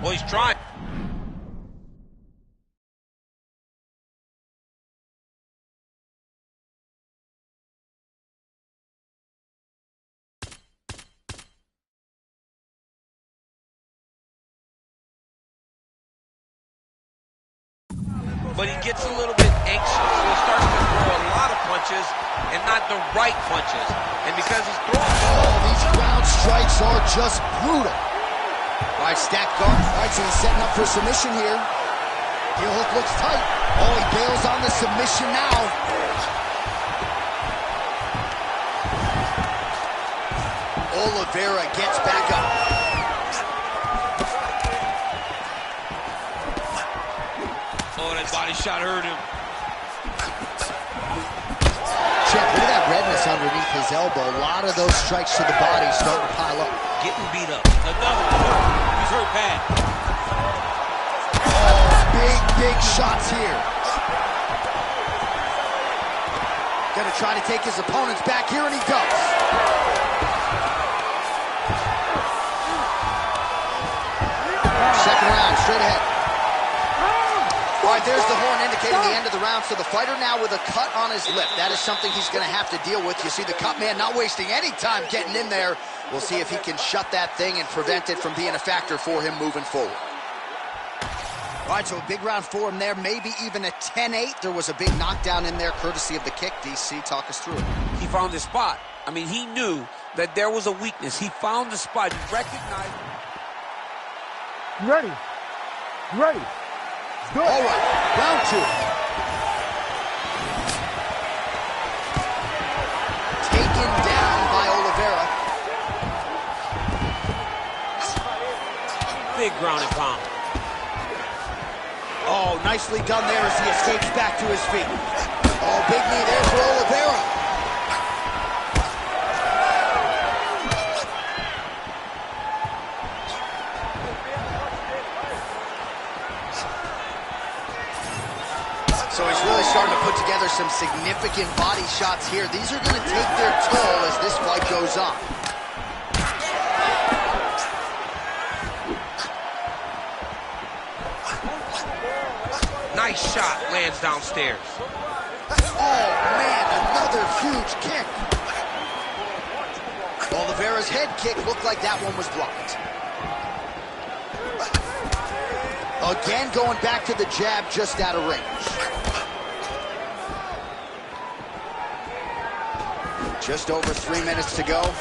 Well, he's trying. But he gets a little bit anxious, so he starts to throw a lot of punches and not the right punches. And because he's throwing... Oh, these ground strikes are just brutal. All right, stacked guard. All right, so he's setting up for submission here. Heel hook looks tight. Oh, he bails on the submission now. Oliveira gets back up. Oh, that body shot hurt him. Check, look at that redness underneath his elbow. A lot of those strikes to the body starting to pile up. Getting beat up. Another one. He's hurt bad. Oh, big shots here. Gonna try to take his opponents back here, and he does. Second round, straight ahead. All right, there's the horn indicating the end of the round. So the fighter now with a cut on his lip. That is something he's going to have to deal with. You see the cut man not wasting any time getting in there. We'll see if he can shut that thing and prevent it from being a factor for him moving forward. All right, so a big round for him there, maybe even a 10-8. There was a big knockdown in there, courtesy of the kick. DC, talk us through it. He found his spot. I mean, he knew that there was a weakness. He found the spot. He recognized... Ready. Ready. Good. All right, round two. Taken down by Oliveira. Big ground and pound. Oh, nicely done there as he escapes back to his feet. Oh, big knee there for Oliveira. So he's really starting to put together some significant body shots here. These are going to take their toll as this fight goes on. Nice shot, lands downstairs. Oh, man, another huge kick. Oliveira's head kick looked like that one was blocked. Again, going back to the jab just out of range. Just over 3 minutes to go. Oh,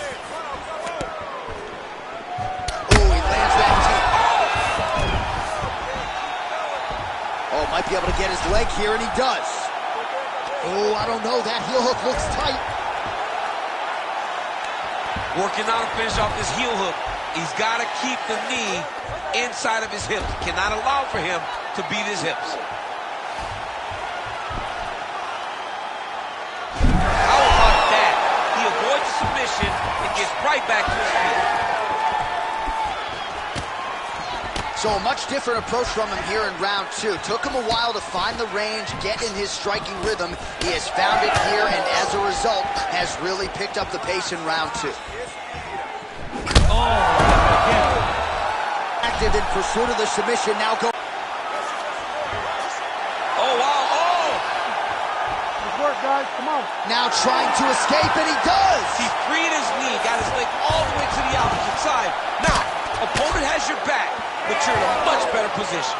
he lands that deep. Oh, might be able to get his leg here, and he does. Oh, I don't know. That heel hook looks tight. Working on to finish off this heel hook. He's got to keep the knee inside of his hips. Cannot allow for him to beat his hips. How about that? He avoids the submission and gets right back to his feet. So a much different approach from him here in round two. Took him a while to find the range, get in his striking rhythm. He has found it here, and as a result, has really picked up the pace in round two. Oh, again. Active in pursuit of the submission, now go. Oh, wow, oh! Good work, guys, come on. Now trying to escape, and he does! He freed his knee, got his leg all the way to the opposite side. Now, opponent has your back, but you're in a much better position.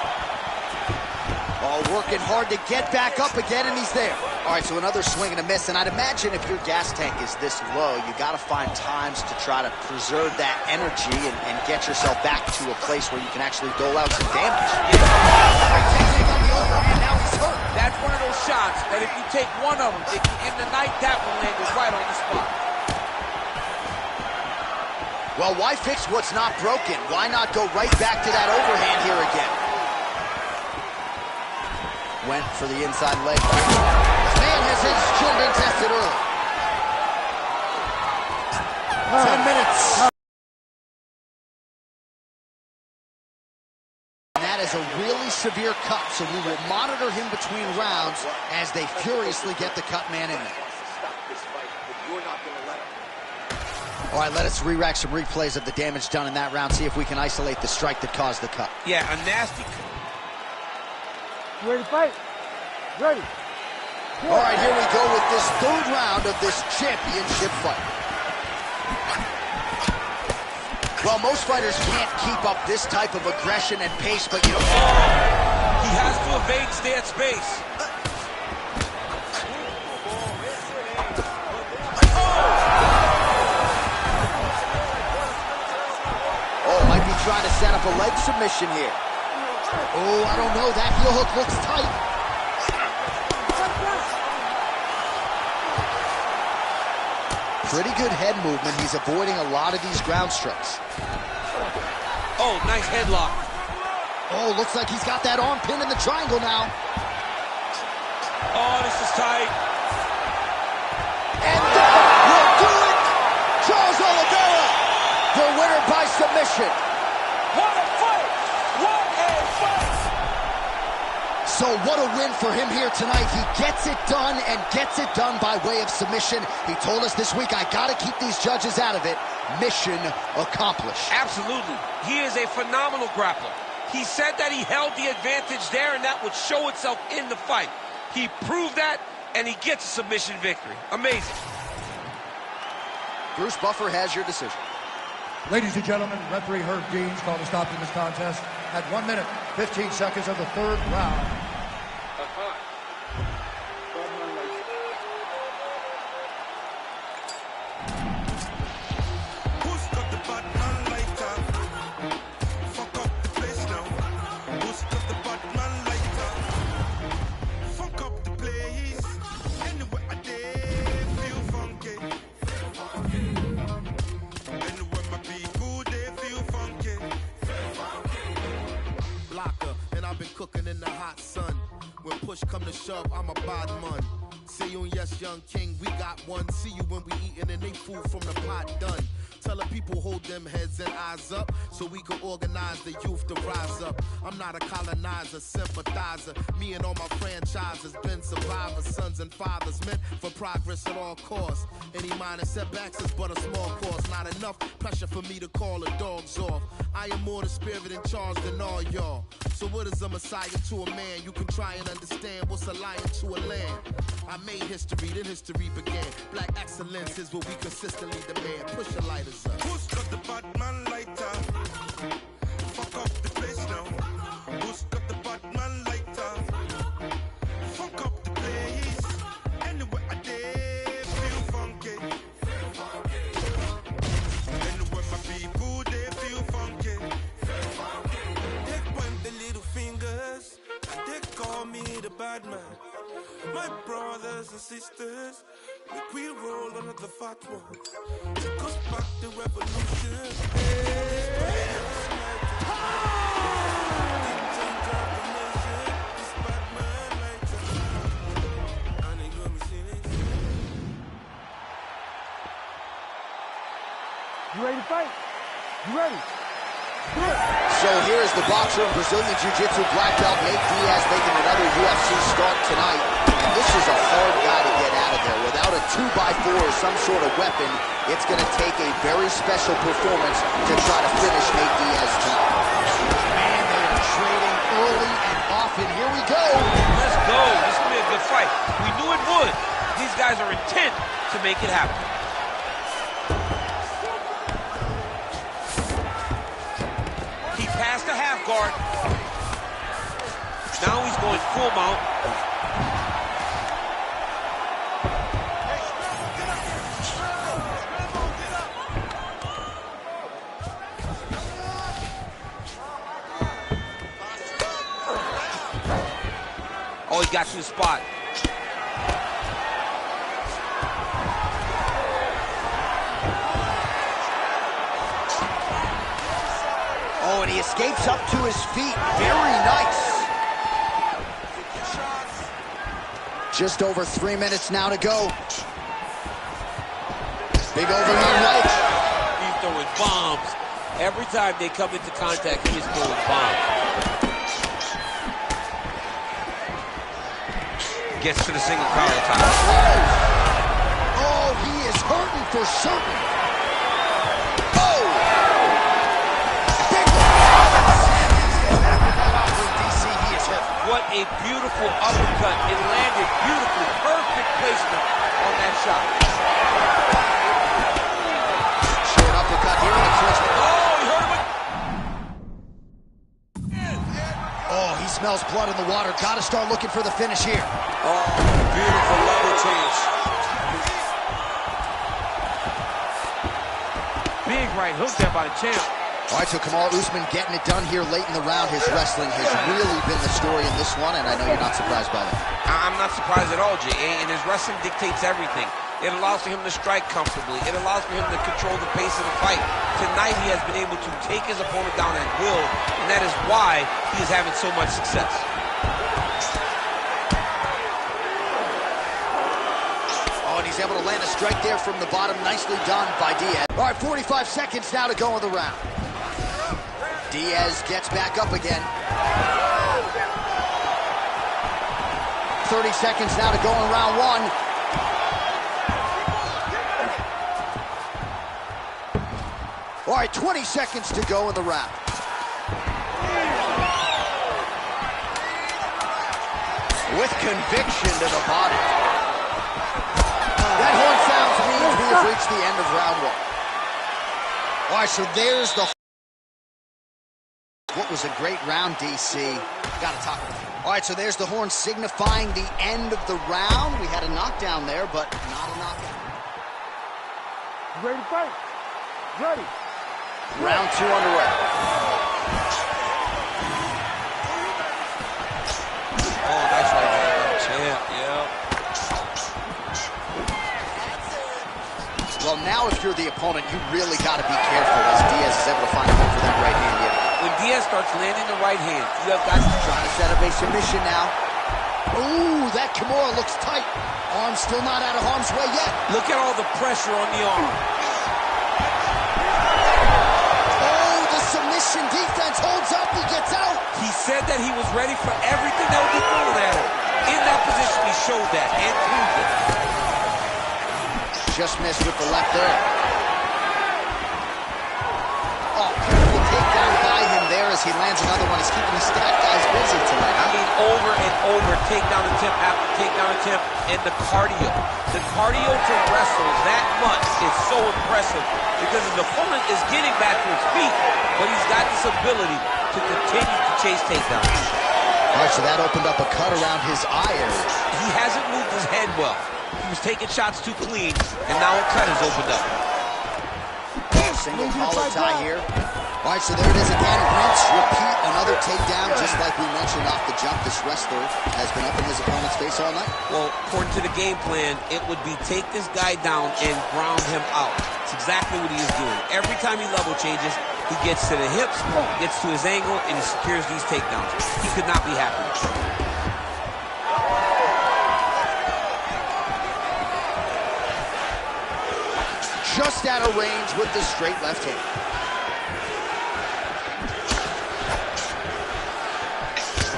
Oh, working hard to get back up again, and he's there. All right, so another swing and a miss, and I'd imagine if your gas tank is this low, you got to find times to try to preserve that energy and get yourself back to a place where you can actually dole out some damage. Yeah. On the overhand, now he's hurt. That's one of those shots that if you take one of them, it can end the night. That one landed right on the spot. Well, why fix what's not broken? Why not go right back to that overhand here again? Went for the inside leg. Man has his children tested early. 10 minutes. And that is a really severe cut, so we will monitor him between rounds as they furiously get the cut man in there. All right, let us re-rack some replays of the damage done in that round, see if we can isolate the strike that caused the cut. Yeah, a nasty... You ready to fight? Ready. All right, here we go with this third round of this championship fight. Well, most fighters can't keep up this type of aggression and pace, but you know... He has to evade, stay at space. Oh, might be trying to set up a leg submission here. Oh, I don't know. That heel hook looks tight. Pretty good head movement. He's avoiding a lot of these ground strikes. Oh, nice headlock. Oh, looks like he's got that arm pin in the triangle now. Oh, this is tight. And that will do it! Charles Oliveira, the winner by submission. What a fight! What a fight! So what a win for him here tonight. He gets it done and gets it done by way of submission. He told us this week, I gotta keep these judges out of it. Mission accomplished. Absolutely. He is a phenomenal grappler. He said that he held the advantage there and that would show itself in the fight. He proved that and he gets a submission victory. Amazing. Bruce Buffer has your decision. Ladies and gentlemen, referee Herb Deans called a stop to this contest at 1 minute, 15 seconds of the third round. Cooking in the hot sun. When push come to shove, I'm a bad man. Say you and yes, young king, we got one. See you when we eating and they food from the pot done. Tell the people hold them heads and eyes up so we can organize the youth to rise up. I'm not a colonizer, sympathizer. Me and all my franchises been survivors, sons and fathers meant for progress at all costs. Any minor setbacks is but a small cost. Not enough pressure for me to call the dogs off. I am more the spirit in charge than all y'all. So what is a messiah to a man? You can try and understand what's a lion to a lamb. I made history, then history began. Black excellence is what we consistently demand. Push the lighters up. Who's got the Batman lighter? Fuck up the place now. Who's got the Batman lighter? Fuck up the place. Anywhere I dare, feel funky. Anywhere my people, they feel funky. They point the little fingers. They call me the bad man. My brothers and sisters, we roll under the fat one. Took us back to revolution. You ready to fight? You ready? So here's the boxer and Brazilian Jiu-Jitsu black belt Nate Diaz making another UFC start tonight. This is a hard guy to get out of there. Without a 2x4 or some sort of weapon, it's going to take a very special performance to try to finish Nate Diaz tonight. Man, they are trading early and often. Here we go. Let's go. This will be a good fight. We knew it would. These guys are intent to make it happen. He passed the half guard. Now he's going full mount. Oh, he got to the spot. Oh, and he escapes up to his feet. Very nice. Just over 3 minutes now to go. Big overhand right. He's throwing bombs. Every time they come into contact, he's throwing bombs. Gets to the single collar tie. Oh, he is hurting for certain. He smells blood in the water. Got to start looking for the finish here. Oh, beautiful level change. Big right hook there by the champ. All right, so Kamaru Usman getting it done here late in the round. His wrestling has really been the story in this one, and I know you're not surprised by that. I'm not surprised at all, Jay, and his wrestling dictates everything. It allows for him to strike comfortably. It allows for him to control the pace of the fight. Tonight, he has been able to take his opponent down at will, and that is why he is having so much success. Oh, and he's able to land a strike there from the bottom. Nicely done by Diaz. All right, 45 seconds now to go in the round. Diaz gets back up again. 30 seconds now to go in round one. All right, 20 seconds to go in the round. With conviction to the body. That horn sounds means we have reached the end of round one. All right, so there's the... What was a great round, DC. Got to talk about it. All right, so there's the horn signifying the end of the round. We had a knockdown there, but not a knockout. You ready to fight? Ready. Round two underway. Oh, nice right hand, champ, yeah. Well, now if you're the opponent, you really got to be careful as Diaz is able to find a home for that right hand here. When Diaz starts landing the right hand, you have got to Trying to set up a submission now. Ooh, that Kimura looks tight. Arm still not out of harm's way yet. look at all the pressure on the arm. Oh, the submission defense holds up. He gets out. He said that he was ready for everything that would be thrown at him. In that position, he showed that and proved it. Just missed with the left there. Oh, beautiful takedown by him there as he lands another one. He's keeping the stack guys busy tonight. I mean, over and over, takedown attempt after takedown attempt, and the cardio. The cardio to wrestle that much is so impressive because his opponent is getting back to his feet, but he's got this ability to continue to chase takedowns. All right, so that opened up a cut around his eye area. He hasn't moved his head well. He was taking shots too clean, and now a cut has opened up. Single collar tie here. All right, so there it is again. Rinse, repeat, another takedown, just like we mentioned off the jump. This wrestler has been up in his opponent's face all night. Well, according to the game plan, it would be take this guy down and ground him out. It's exactly what he is doing. Every time he level changes, he gets to the hips, gets to his angle, and he secures these takedowns. He could not be happy. Just out of range with the straight left hand.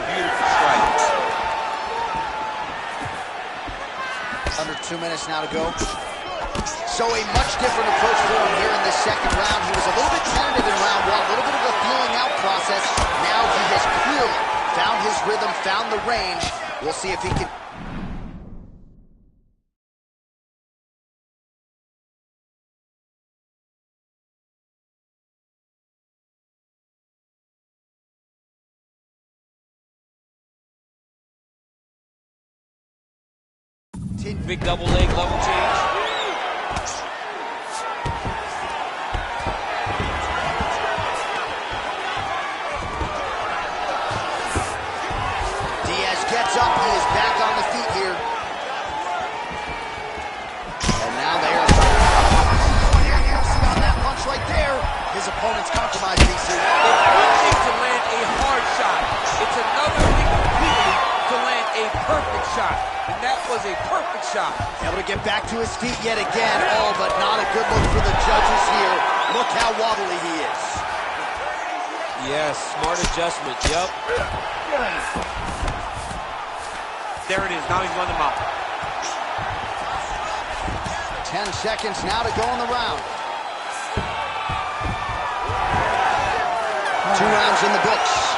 Beautiful strike. Under 2 minutes now to go. So a much different approach for him here in this second round. He was a little bit tentative in round one, a little bit of a feeling out process. Now he has clearly found his rhythm, found the range. We'll see if he can... Big double leg level change. Diaz gets up. He is back on the feet here. And now there's... on that punch right there. His opponent's compromised, DC. It's one thing to land a hard shot. It's another thing completely to land a perfect shot. And that was a perfect shot. Able to get back to his feet yet again. Oh, but not a good look for the judges here. Look how wobbly he is. Yes, smart adjustment. Yep. There it is. Now he's run them out. 10 seconds now to go in the round. 2 rounds in the books.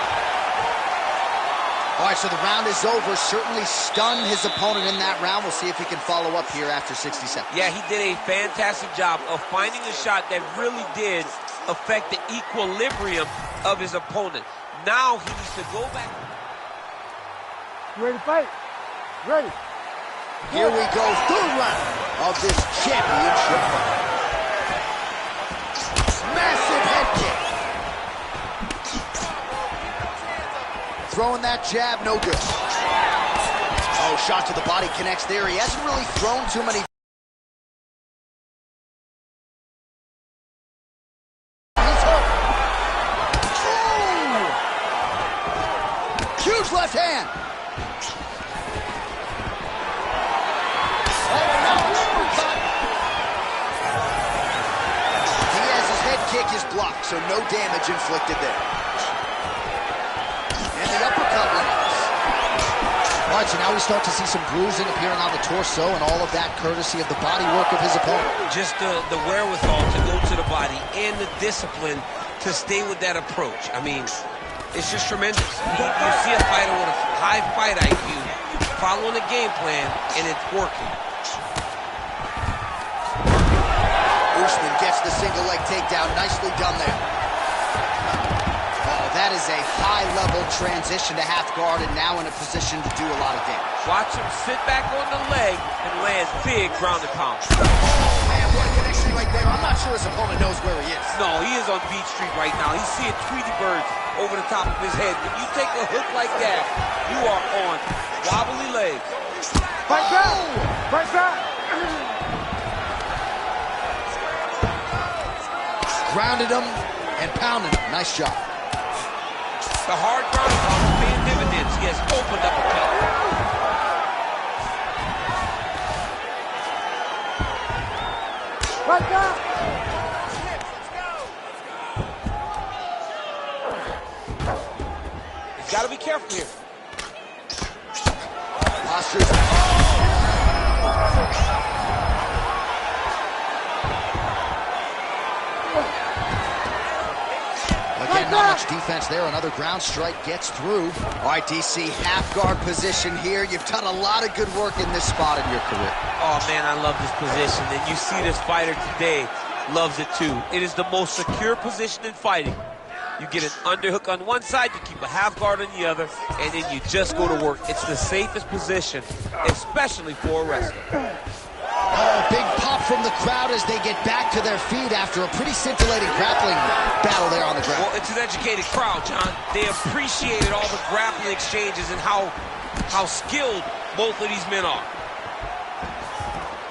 All right, so the round is over. Certainly stunned his opponent in that round. We'll see if he can follow up here after 60 seconds. Yeah, he did a fantastic job of finding a shot that really did affect the equilibrium of his opponent. Now he needs to go back. You ready to fight? Ready. Here we go, third round of this championship fight. Massive head kick. Throwing that jab, no good. Oh, shot to the body connects there. He hasn't really thrown too many. He's hurt. Ooh. Huge left hand. Oh, now uppercut. Diaz's head kick is blocked, so no damage inflicted there. And the uppercut lands. All right, so now we start to see some bruising appearing on the torso, and all of that courtesy of the body work of his opponent. Just the wherewithal to go to the body and the discipline to stay with that approach. I mean, it's just tremendous. You see a fighter with a high fight IQ following a game plan, and it's working. Usman gets the single leg takedown. Nicely done there. Oh, that is a high-level transition to half guard, and now in a position to do a lot of damage. Watch him sit back on the leg and land big ground and pound. Oh, man, what a connection right there. I'm not sure his opponent knows where he is. No, he is on Beach Street right now. He's seeing Tweety birds over the top of his head. When you take a hook like that, you are on wobbly legs. Fight back! Fight back! Grounded him and pounded him. Nice job. The hard ground and pound is paying dividends. He has opened up a cut. Fight back! He's got to be careful here. Postures. Again, not much defense there. Another ground strike gets through. All right, DC, half guard position here. You've done a lot of good work in this spot in your career. Oh, man, I love this position. And you see this fighter today loves it, too. It is the most secure position in fighting. You get an underhook on one side, you keep a half guard on the other, and then you just go to work. It's the safest position, especially for a wrestler. Oh, big pop from the crowd as they get back to their feet after a pretty scintillating grappling battle there on the ground. Well, it's an educated crowd, John. They appreciated all the grappling exchanges and how skilled both of these men are.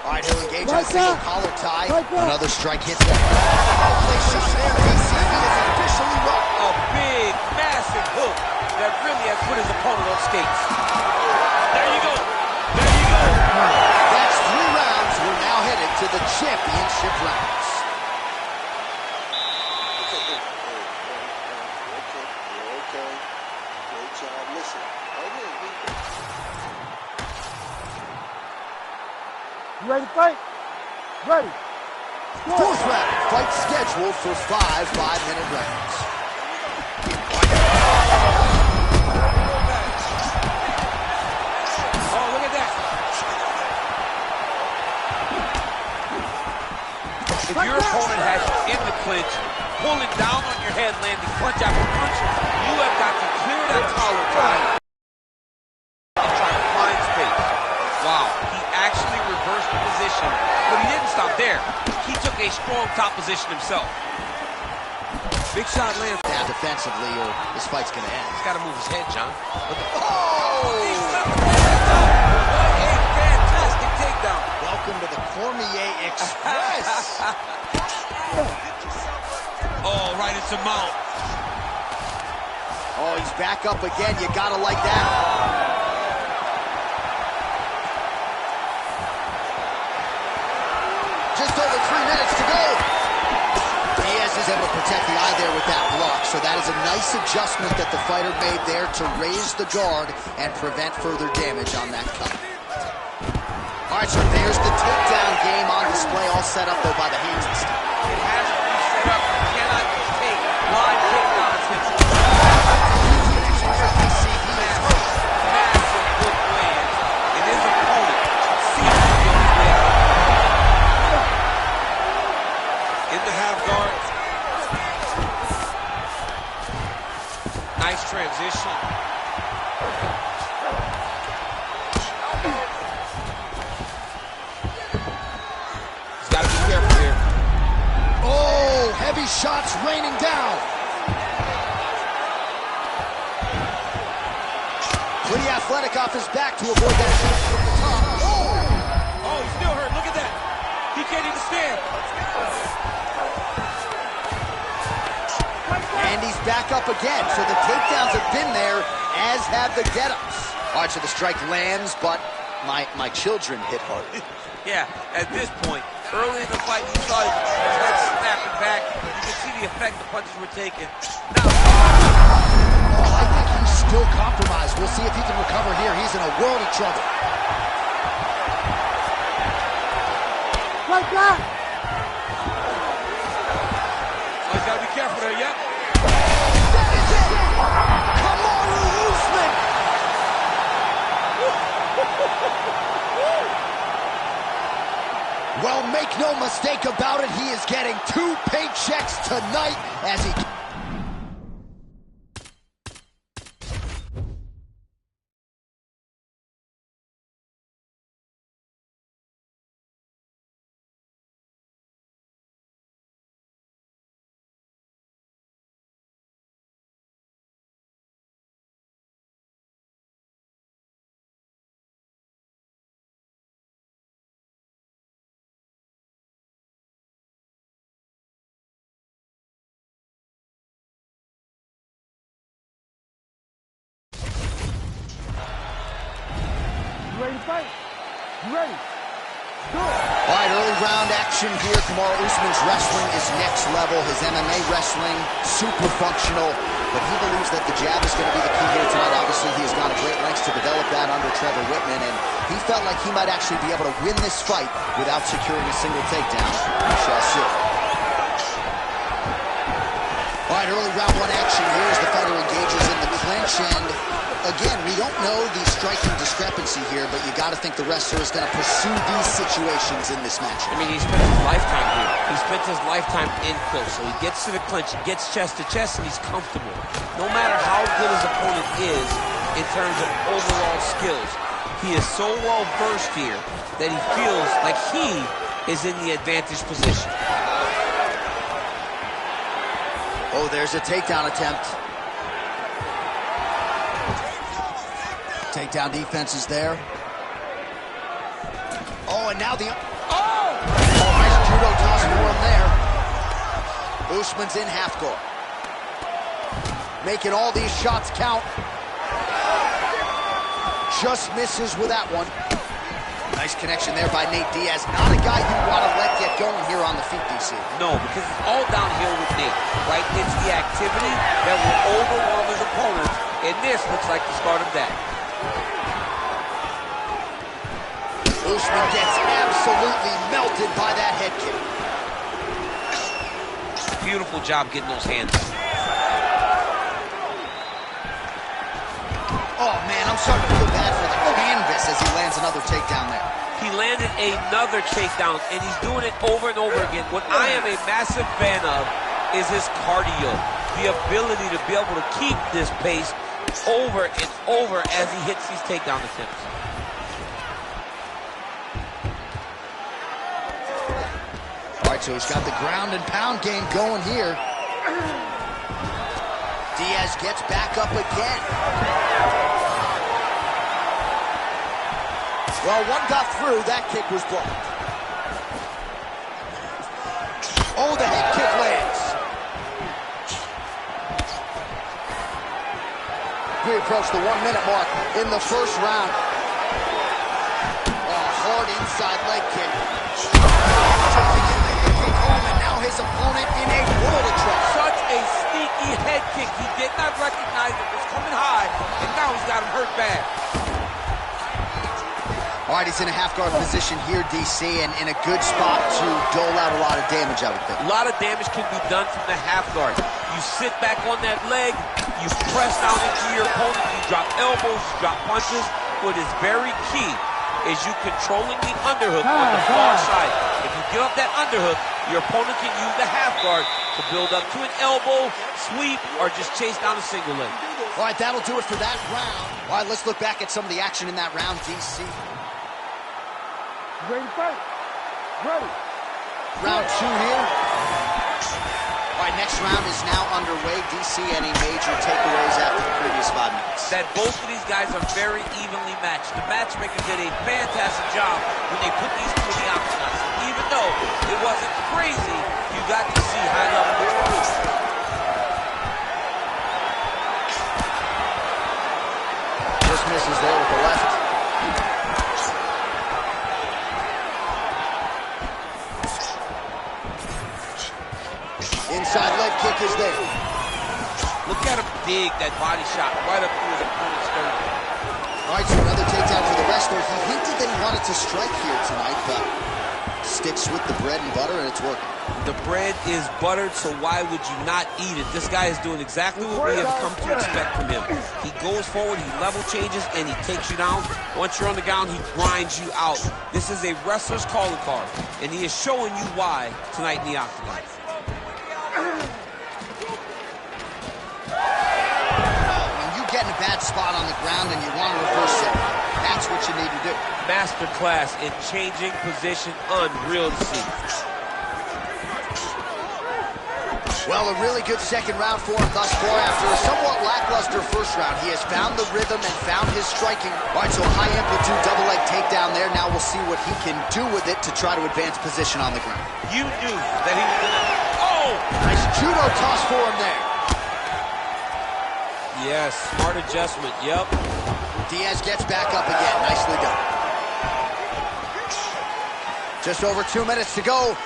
All right, he'll engage on a single collar tie. Another strike hits them. Place shot there. DC is officially rocked. A big, massive hook that really has put his opponent on skates. There you go. There you go. That's 3 rounds. We're now headed to the championship rounds. Okay. Great job. Listen. You ready to fight? Ready. Fourth round. Fight scheduled for 5 5-minute rounds. Oh, look at that. If your opponent has you in the clinch, pulling down on your head, landing punch after punch, you have got to clear that collar tie and try to find space. Wow, he actually reversed the position, but he didn't stop there. He took a strong top position himself. Big shot lands. Now defensively, or this fight's going to end. He's got to move his head, John. Oh! What a fantastic takedown. Welcome to the Cormier Express. Oh, right into mount. Oh, he's back up again. You got to like that. Just over 3 minutes to go. Diaz is able to protect the eye there with that block, so that is a nice adjustment that the fighter made there to raise the guard and prevent further damage on that cut. All right, so there's the takedown game on display, all set up, though, by the hands this time. It has to be set up. You cannot just take live takedowns. Massive hook lands, and his opponent seems to be on his way out. In the half guard. Nice transition. These shots raining down. Pretty athletic off his back to avoid that shot from the top. Oh, he's still hurt. Look at that. He can't even stand. And he's back up again. So the takedowns have been there, as have the get-ups. All right, so the strike lands, but my children hit hard. Yeah, at this point, early in the fight, you saw his head snapping back. You could see the effect the punches were taking. Now, I think he's still compromised. We'll see if he can recover here. He's in a world of trouble. Right back. oh, he's got to be careful there, yep. That is it! Kamaru Usman! Well, make no mistake about it, he is getting 2 paychecks tonight as he... You ready to fight? You ready? Do it. All right, early round action here. Kamaru Usman's wrestling is next level. His MMA wrestling, super functional. But he believes that the jab is going to be the key here tonight. Obviously, he has gone to great lengths to develop that under Trevor Whitman. And he felt like he might actually be able to win this fight without securing a single takedown. We shall see. All right, early round 1 action here as the fighter engages in the clinch. And again, we don't know the striking discrepancy here, but you got to think the wrestler is going to pursue these situations in this match. I mean, he spent his lifetime here. He spent his lifetime in close. So he gets to the clinch, he gets chest to chest, and he's comfortable. No matter how good his opponent is in terms of overall skills, he is so well versed here that he feels like he is in the advantage position. Oh, there's a takedown attempt. Takedown defense is there. Oh, and now the... Oh, nice judo toss for him there. Usman's in half guard. Making all these shots count. Just misses with that one. Nice connection there by Nate Diaz. Not a guy you want to let get going here on the feet, DC. No, because it's all downhill with Nate, right? It's the activity that will overwhelm his opponents, and this looks like the start of that. Usman gets absolutely melted by that head kick. Beautiful job getting those hands. Oh, man, I'm starting to feel bad for the canvas as he lands another takedown there. He landed another takedown, and he's doing it over and over again. What I am a massive fan of is his cardio, the ability to be able to keep this pace over and over as he hits these takedown attempts. All right, so he's got the ground and pound game going here. Diaz gets back up again. Well, one got through. That kick was blocked. Oh, the head kick lands. We approach the 1-minute mark in the first round. Oh, hard inside leg kick. And now his opponent in a world of trouble. Such a sneaky head kick. He did not recognize it was coming high, and now he's got him hurt bad. All right, he's in a half-guard position here, DC, and in a good spot to dole out a lot of damage, I would think. A lot of damage can be done from the half guard. You sit back on that leg, you press down into your opponent, you drop elbows, you drop punches. What is very key is you controlling the underhook on the far side. If you give up that underhook, your opponent can use the half guard to build up to an elbow, sweep, or just chase down a single leg. All right, that'll do it for that round. All right, let's look back at some of the action in that round, DC. You ready to fight? Ready. Round 2 here. All All right, next round is now underway. DC, any major takeaways after the previous 5 minutes? That both of these guys are very evenly matched. The matchmaker did a fantastic job when they put these two in the octagon. So even though it wasn't crazy, you got to see high level performance. Just misses there with the left. Inside leg kick is there. Look at him dig that body shot right up through his opponent's sternum. All right, so another takedown for the wrestler. He hinted that he wanted to strike here tonight, but sticks with the bread and butter, and it's working. The bread is buttered, so why would you not eat it? This guy is doing exactly what we have come to expect from him. He goes forward, he level changes, and he takes you down. Once you're on the ground, he grinds you out. This is a wrestler's calling card, and he is showing you why tonight in the octagon. When you get in a bad spot on the ground and you want to reverse it, that's what you need to do. Masterclass in changing position, unreal to see. Well, a really good second round for him thus far. After a somewhat lackluster first round, he has found the rhythm and found his striking. All right, so high amplitude double leg takedown there. Now we'll see what he can do with it to try to advance position on the ground. You knew that he was gonna... Oh! Nice judo toss for him there. Yes, smart adjustment, yep. Diaz gets back up again. Nicely done. Just over 2 minutes to go.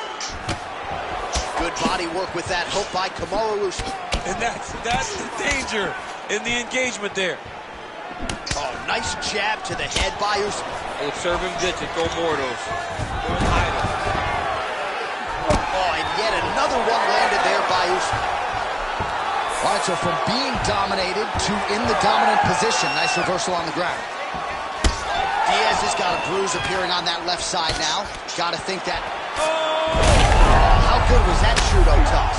Good body work with that hook by Kamaru Usman. And that's the danger in the engagement there. Oh, nice jab to the head by Usman. It would serve him good to throw more of those. Oh, and yet another one landed there by Usman. All right, so from being dominated to in the dominant position. Nice reversal on the ground. Diaz has got a bruise appearing on that left side now. Got to think that... How good was that judo toss?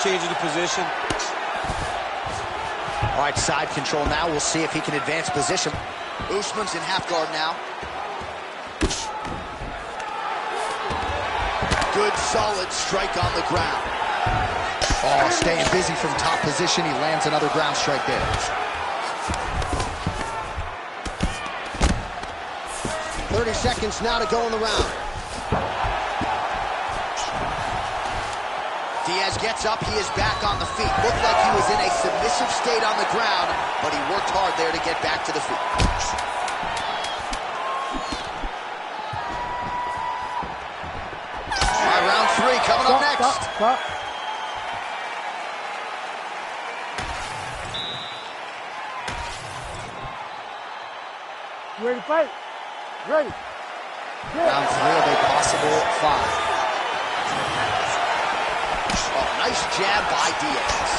Changing the position. All right, side control now. We'll see if he can advance position. Usman's in half guard now. Good, solid strike on the ground. Oh, staying busy from top position. He lands another ground strike there. .30 seconds now to go in the round. Diaz gets up, he is back on the feet. Looked like he was in a submissive state on the ground, but he worked hard there to get back to the feet. All right, round 3 coming up next. Stop. You ready to fight? Ready. Yeah. Round 3 of a possible 5. Oh, nice jab by Diaz.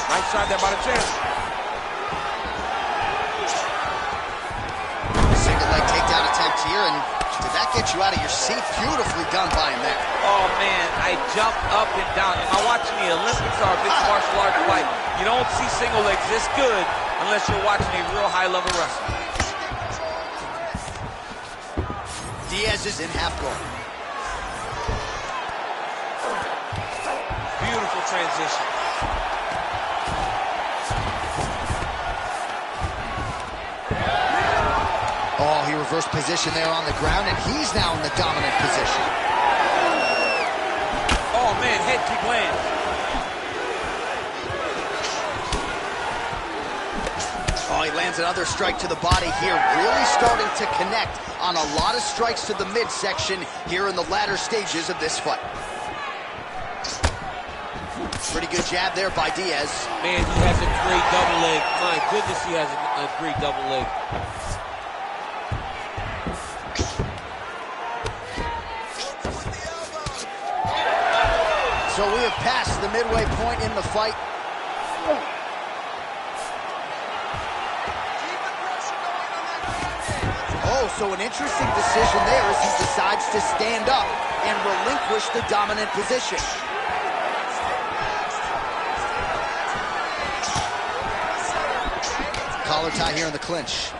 Nice shot there by the champ. Single leg takedown attempt here, and did that get you out of your seat? Beautifully done by him there. Oh, man, I jumped up and down. Am I watching the Olympics or a mixed martial arts fight? You don't see single legs this good unless you're watching a real high-level wrestler. Diaz is in half guard. Beautiful transition. Oh, he reversed position there on the ground, and he's now in the dominant position. Oh, man, head kick lands. Oh, he lands another strike to the body here, really starting to connect on a lot of strikes to the midsection here in the latter stages of this fight. Pretty good jab there by Diaz. Man, he has a great double leg. My goodness, he has a great double leg. So we have passed the midway point in the fight. Oh, so an interesting decision there as he decides to stand up and relinquish the dominant position. collar tie here in the clinch.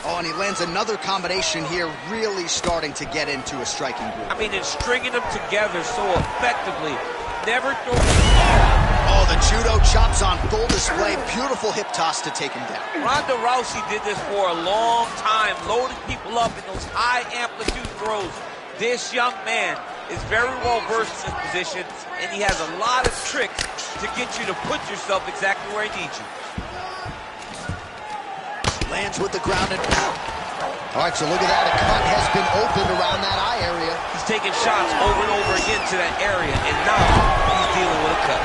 Oh, and he lands another combination here, really starting to get into a striking groove. I mean, and stringing them together so effectively. Never throw. Oh, the judo chops on full display. Beautiful hip toss to take him down. Ronda Rousey did this for a long time, loading people up in those high amplitude throws. This young man is very well versed in this position, and he has a lot of tricks to get you to put yourself exactly where he needs you. Lands with the ground and pound. All right, so look at that. A cut has been opened around that eye area. He's taking shots over and over again to that area, and now he's dealing with a cut.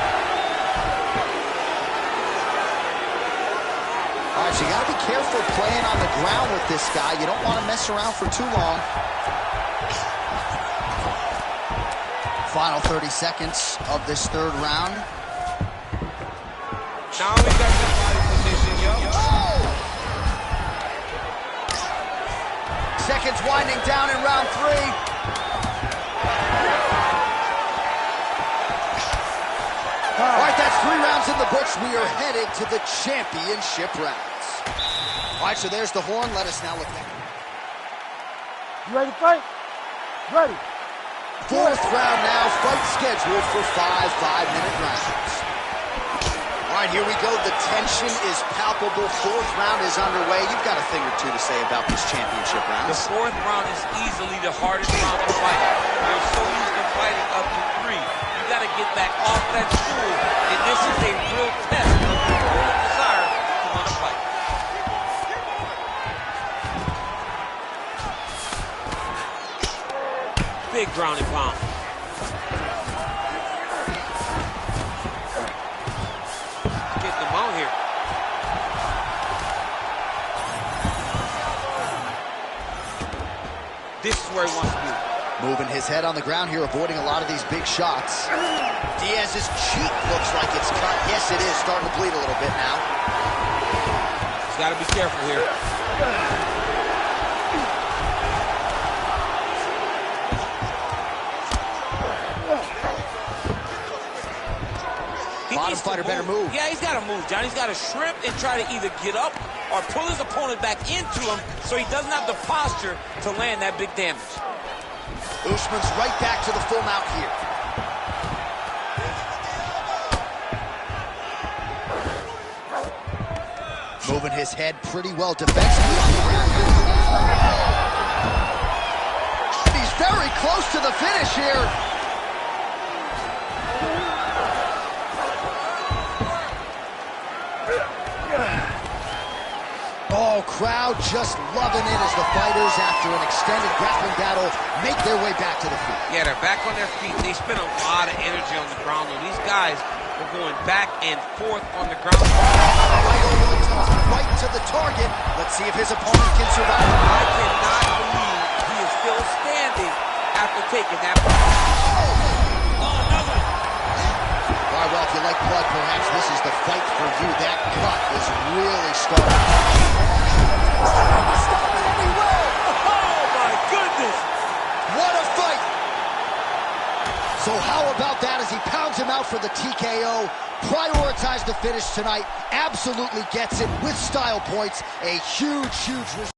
All right, so you got to be careful playing on the ground with this guy. You don't want to mess around for too long. Final 30 seconds of this third round. Now we got the body position, yo. Seconds winding down in round 3. All right, that's 3 rounds in the books. We are headed to the championship rounds. All right, so there's the horn. Let us now look back. You ready to fight? Ready. 4th round now. Fight scheduled for 5 5-minute rounds. All right, here we go. The tension is palpable. 4th round is underway. You've got a thing or two to say about this championship round. The 4th round is easily the hardest round to fight. You're so used to fighting up to 3. You got to get back off that stool, and this is a real test of your real desire to want to fight. Big ground and pound. Out here. This is where he wants to be. Moving his head on the ground here, avoiding a lot of these big shots. Diaz's cheek looks like it's cut. Yes, it is. Starting to bleed a little bit now. He's got to be careful here. Bottom fighter better move. Yeah, he's got to move, John. He's got to shrimp and try to either get up or pull his opponent back into him so he doesn't have the posture to land that big damage. Usman's right back to the full mount here. Moving his head pretty well defensively on the ground. He's very close to the finish here. Oh, crowd just loving it as the fighters, after an extended grappling battle, make their way back to the feet. Yeah, they're back on their feet. They spend a lot of energy on the ground, though. These guys are going back and forth on the ground. Right over the top, right to the target. Let's see if his opponent can survive. I cannot believe he is still standing after taking that. All right, well, if you like blood, perhaps this is the fight for you. That cut is really starting. Stop it anyway! Oh, my goodness! What a fight! So how about that as he pounds him out for the TKO? Prioritized the finish tonight. Absolutely gets it with style points. A huge, huge result.